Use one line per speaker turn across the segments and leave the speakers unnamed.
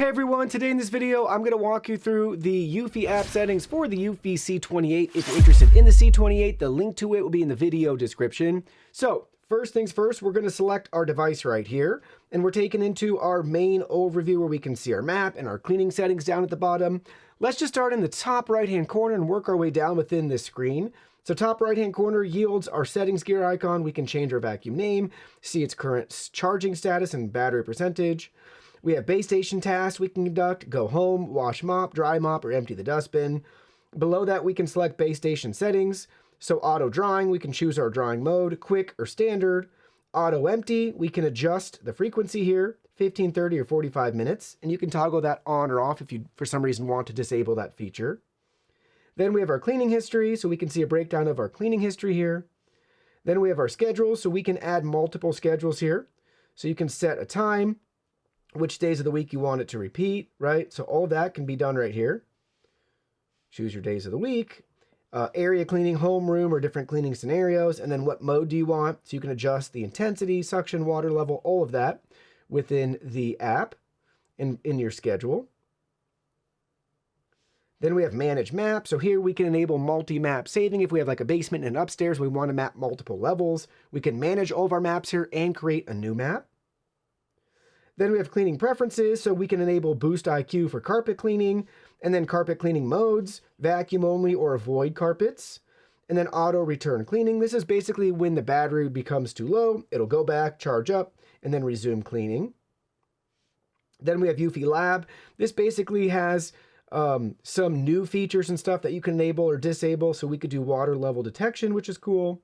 Hey everyone, today in this video, I'm going to walk you through the Eufy app settings for the Eufy C28. If you're interested in the C28, the link to it will be in the video description. So, first things first, we're going to select our device right here, and we're taken into our main overview where we can see our map and our cleaning settings down at the bottom. Let's just start in the top right-hand corner and work our way down within this screen. So top right-hand corner yields our settings gear icon. We can change our vacuum name, see its current charging status and battery percentage. We have base station tasks we can conduct, go home, wash mop, dry mop, or empty the dustbin. Below that, we can select base station settings. So auto drying, we can choose our drying mode, quick or standard. Auto empty, we can adjust the frequency here, 15, 30, or 45 minutes. And you can toggle that on or off if you, for some reason, want to disable that feature. Then we have our cleaning history, so we can see a breakdown of our cleaning history here. Then we have our schedules, so we can add multiple schedules here. So you can set a time, which days of the week you want it to repeat, right? So all that can be done right here. Choose your days of the week, area cleaning, home, room, or different cleaning scenarios, and then what mode do you want? So you can adjust the intensity, suction, water level, all of that within the app in your schedule. Then we have manage map. So here we can enable multi-map saving. If we have like a basement and an upstairs, we want to map multiple levels. We can manage all of our maps here and create a new map. Then we have cleaning preferences, so we can enable Boost IQ for carpet cleaning, and then carpet cleaning modes, vacuum only or avoid carpets, and then auto return cleaning. This is basically when the battery becomes too low, it'll go back, charge up, and then resume cleaning. Then we have Eufy Lab. This basically has some new features and stuff that you can enable or disable, so we could do water level detection, which is cool.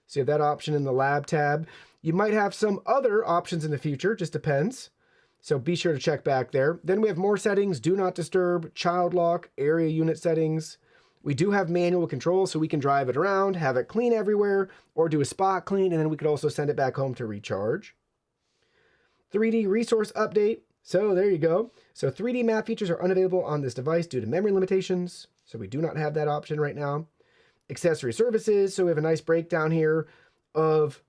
So you have that option in the Lab tab. You might have some other options in the future, just depends. So be sure to check back there. Then we have more settings, do not disturb, child lock, area unit settings. We do have manual control, so we can drive it around, have it clean everywhere, or do a spot clean, and then we could also send it back home to recharge. 3D resource update. So there you go. So 3D map features are unavailable on this device due to memory limitations. So we do not have that option right now. Accessory services. So we have a nice breakdown here of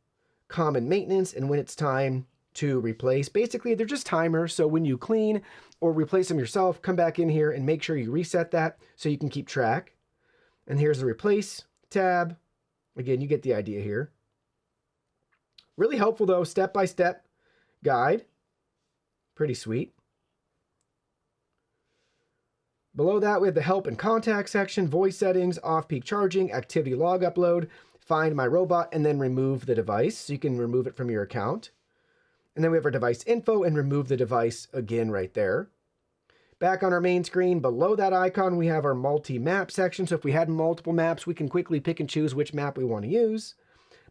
common maintenance and when it's time to replace. Basically, they're just timers. So when you clean or replace them yourself, come back in here and make sure you reset that so you can keep track. And here's the replace tab. Again, you get the idea here. Really helpful though, step-by-step guide. Pretty sweet. Below that, we have the help and contact section, voice settings, off-peak charging, activity log upload, find my robot, and then remove the device. So you can remove it from your account. And then we have our device info and remove the device again right there. Back on our main screen, below that icon, we have our multi-map section. So if we had multiple maps, we can quickly pick and choose which map we want to use.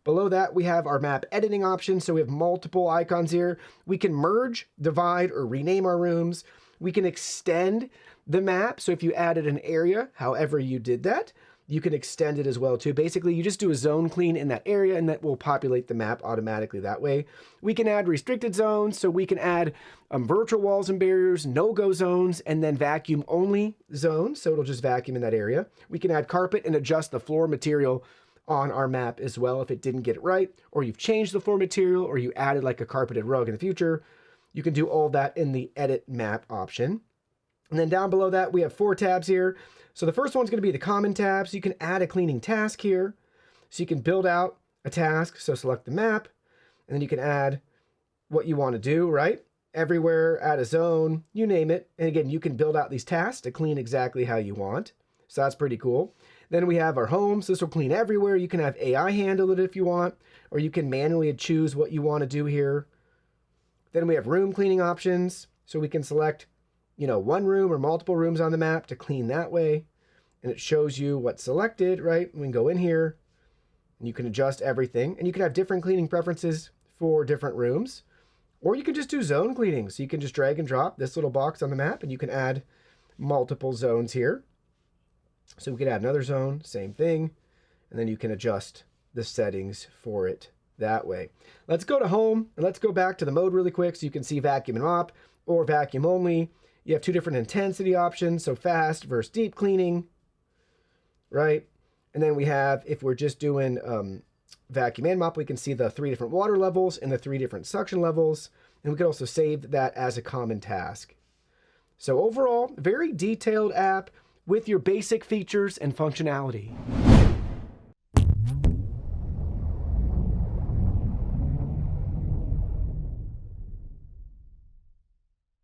Below that, we have our map editing options. So we have multiple icons here. We can merge, divide, or rename our rooms. We can extend the map. So if you added an area, however you did that, you can extend it as well too. Basically, you just do a zone clean in that area and that will populate the map automatically that way. We can add restricted zones. So we can add virtual walls and barriers, no-go zones, and then vacuum only zones. So it'll just vacuum in that area. We can add carpet and adjust the floor material on our map as well if it didn't get it right, or you've changed the floor material, or you added like a carpeted rug in the future. You can do all that in the edit map option. And then down below that, we have 4 tabs here. So the first one's going to be the common tab. So you can add a cleaning task here. So you can build out a task. So select the map, and then you can add what you want to do, right? Everywhere, add a zone, you name it. And again, you can build out these tasks to clean exactly how you want. So that's pretty cool. Then we have our home. So this will clean everywhere. You can have AI handle it if you want, or you can manually choose what you want to do here. Then we have room cleaning options. So we can select, one room or multiple rooms on the map to clean that way. And it shows you what's selected, right? We can go in here and you can adjust everything. And you can have different cleaning preferences for different rooms. Or you can just do zone cleaning. So you can just drag and drop this little box on the map and you can add multiple zones here. So we could add another zone, same thing. And then you can adjust the settings for it that way. Let's go to home and let's go back to the mode really quick so you can see vacuum and mop or vacuum only. You have 2 different intensity options, so fast versus deep cleaning, right? And then we have, if we're just doing vacuum and mop, we can see the 3 different water levels and the 3 different suction levels. And we can also save that as a common task. So overall, very detailed app with your basic features and functionality.